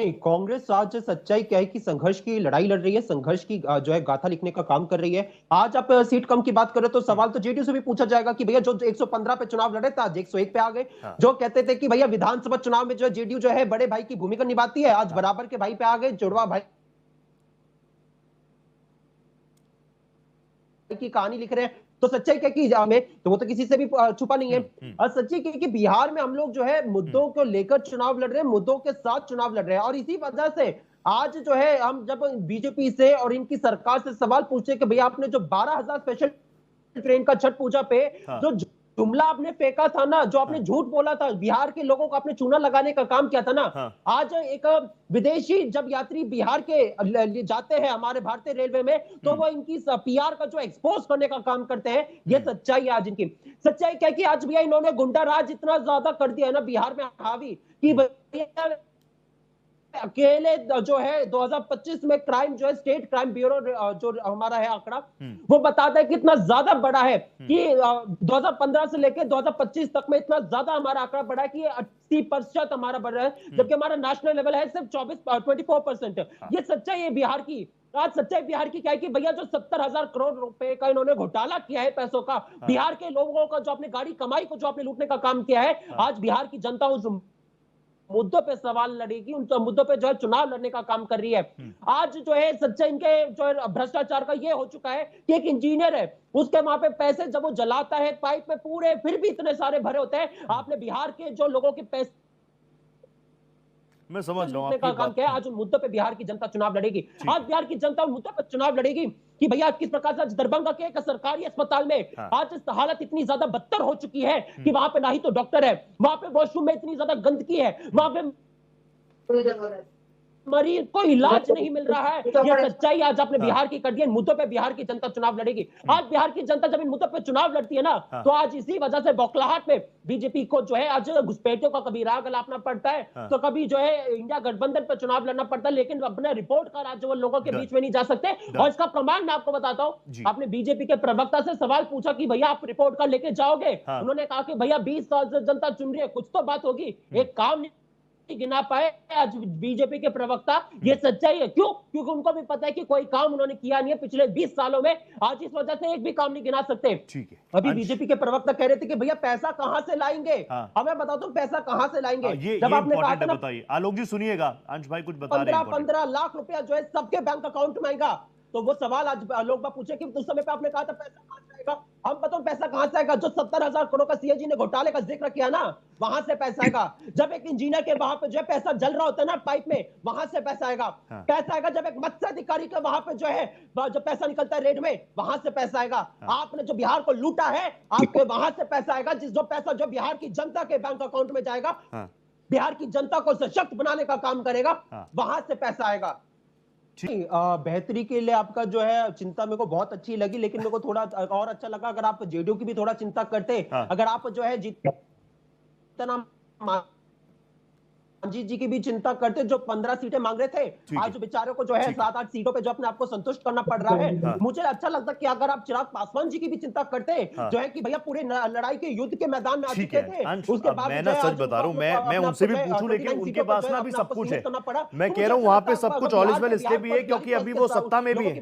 नहीं, कांग्रेस आज सच्चाई क्या है कि संघर्ष की लड़ाई लड़ रही है, संघर्ष की जो है गाथा लिखने का काम कर रही है। आज आप सीट कम की बात करें तो सवाल तो जेडीयू से भी पूछा जाएगा कि भैया जो 115 पे चुनाव लड़े थे आज 101 पे आ गए। हाँ। जो कहते थे कि भैया विधानसभा चुनाव में जो है जेडीयू जो है बड़े भाई की भूमिका निभाती है, आज बराबर के भाई पे आ गए, जुड़वा भाई की कहानी लिख रहे हैं। तो सच्चाई क्या कि हमें तो वो तो किसी से भी छुपा नहीं है। और सच्चाई क्या कि बिहार में हम लोग जो है मुद्दों को लेकर चुनाव लड़ रहे हैं, मुद्दों के साथ चुनाव लड़ रहे हैं, और इसी वजह से आज जो है हम जब बीजेपी से और इनकी सरकार से सवाल पूछे कि भैया आपने जो 12,000 स्पेशल ट्रेन का छठ पूजा पे हाँ। जो जुमला आपने फेंका था ना, जो आपने झूठ बोला था, बिहार के लोगों को आपने चूना लगाने का काम किया था ना, हाँ। आज एक विदेशी जब यात्री बिहार के जाते हैं हमारे भारतीय रेलवे में, तो वो इनकी पीआर का जो एक्सपोज करने का काम करते हैं। ये सच्चाई है आज इनकी। सच्चाई क्या है कि आज भैया इन्होंने गुंडा राज इतना ज्यादा कर दिया है ना बिहार में हावी कि भैया अकेले जो है 2025 में क्राइम जो है स्टेट क्राइम ब्यूरो जो हमारा है आंकड़ा, वो बताता है कि इतना ज्यादा बड़ा है कि 2015 से लेकर 2025 तक में इतना ज्यादा हमारा आंकड़ा बढ़ा है कि 80% हमारा बढ़ रहा है, जबकि हमारा नेशनल लेवल है सिर्फ 24% ये सच्चाई है बिहार की। आज सच्चाई बिहार की क्या है कि भैया जो 70,000 करोड़ रुपए का इन्होंने घोटाला किया है पैसों का, बिहार के लोगों का जो अपने गाड़ी कमाई को जो आपने लूटने का काम किया है, आज बिहार की जनता उस मुद्दों पे सवाल लड़ेगी, उन मुद्दों पे जो है चुनाव लड़ने का काम कर रही है। आज जो है सच्चाई इनके जो है भ्रष्टाचार का ये हो चुका है कि एक इंजीनियर है, उसके वहां पे पैसे जब वो जलाता है पाइप में पूरे फिर भी इतने सारे भरे होते हैं। आपने बिहार के जो लोगों के पैसे मैं समझ रहा हूँ का काम क्या है, आज उन मुद्दों पे बिहार की जनता चुनाव लड़ेगी। आज बिहार की जनता उन मुद्दों पर चुनाव लड़ेगी कि भैया किस प्रकार से आज दरभंगा के एक सरकारी अस्पताल में आज हालत इतनी ज्यादा बदतर हो चुकी है कि वहां पे ना ही तो डॉक्टर है, वहां पे वॉशरूम में इतनी ज्यादा गंदगी है, वहां पे मरीज को इलाज नहीं मिल रहा है। यह सच्चाई आज आपने बिहार की कर दी है। इन मुद्दों पे बिहार की जनता चुनाव लड़ेगी। आज बिहार की जनता जब इन मुद्दों पे चुनाव लड़ती है ना, तो आज इसी वजह से बौखलाहट में बीजेपी को जो है आज घुसपैठियों का कभी राग अलापना पड़ता है, तो कभी जो है इंडिया गठबंधन पर चुनाव लड़ना पड़ता है, लेकिन अपने रिपोर्ट का राज्य वो लोगों के बीच में नहीं जा सकते। और इसका प्रमाण मैं आपको बताता हूँ, आपने बीजेपी के प्रवक्ता से सवाल पूछा कि भैया आप रिपोर्ट कार्ड लेके जाओगे, उन्होंने कहा कि भैया 20 साल से जनता चुन रही है, कुछ तो बात होगी, एक काम नहीं गिना पाए आज बीजेपी के प्रवक्ता। ये सच्चाई है। क्यों? क्योंकि उनको भी पता है कि कोई काम उन्होंने किया नहीं है पिछले 20 सालों में, आज इस वजह से एक भी काम नहीं गिना सकते। ठीक है। अभी बीजेपी के प्रवक्ता कह रहे थे कि भैया पैसा कहां से लाएंगे। हमें बताता हूं पैसा कहां से लाएंगे। जब आपने कहा था, बताइए आलोक जी, सुनिएगा अंश भाई कुछ बता रहे हैं। 15 लाख रुपया जो है सबके बैंक अकाउंट में आएगा। तो वो सवाल आज लोग बात पूछे कि उस समय पे आपने कहा था पैसा कहां से आएगा। हम बताओ पैसा कहां से आएगा। जो 70,000 करोड़ का सीएजी ने घोटाले का जिक्र किया ना, वहां से पैसा आएगा। जब एक इंजीनियर के वहां पे जो है पैसा जल रहा होता है ना पाइप में, वहां से पैसा आएगा। पैसा आएगा जब एक मत्स्य अधिकारी का वहां पे जो है जो पैसा निकलता है रेड में, वहां से पैसा आएगा। आपने जो बिहार को लूटा है, आपके वहां से पैसा आएगा। जो पैसा जो बिहार की जनता के बैंक अकाउंट में जाएगा, बिहार की जनता को सशक्त बनाने का काम करेगा, वहां से पैसा आएगा। बेहतरी के लिए आपका जो है चिंता मेरे को बहुत अच्छी लगी, लेकिन मेरे को थोड़ा और अच्छा लगा अगर आप जेडीयू की भी थोड़ा चिंता करते। अगर आप जो है जितना मांझी जी की भी चिंता करते, जो 15 सीटें मांग रहे थे, आज बेचारों को जो है 7-8 सीटों पे जो अपने आपको संतुष्ट करना पड़ रहा है। मुझे अच्छा लगता कि अगर आप चिराग पासवान जी की भी चिंता करते, जो है कि भैया पूरे लड़ाई के युद्ध के मैदान में आ चुके थे, उसके बाद मैं ना सच बता रहा हूँ, मैं उनसे भी पूछूं, लेकिन उनके पास ना भी सब कुछ है। मैं कह रहा हूँ वहां पे सब कुछ ऑल इज वेल इसलिए भी है क्योंकि अभी वो सत्ता में भी है।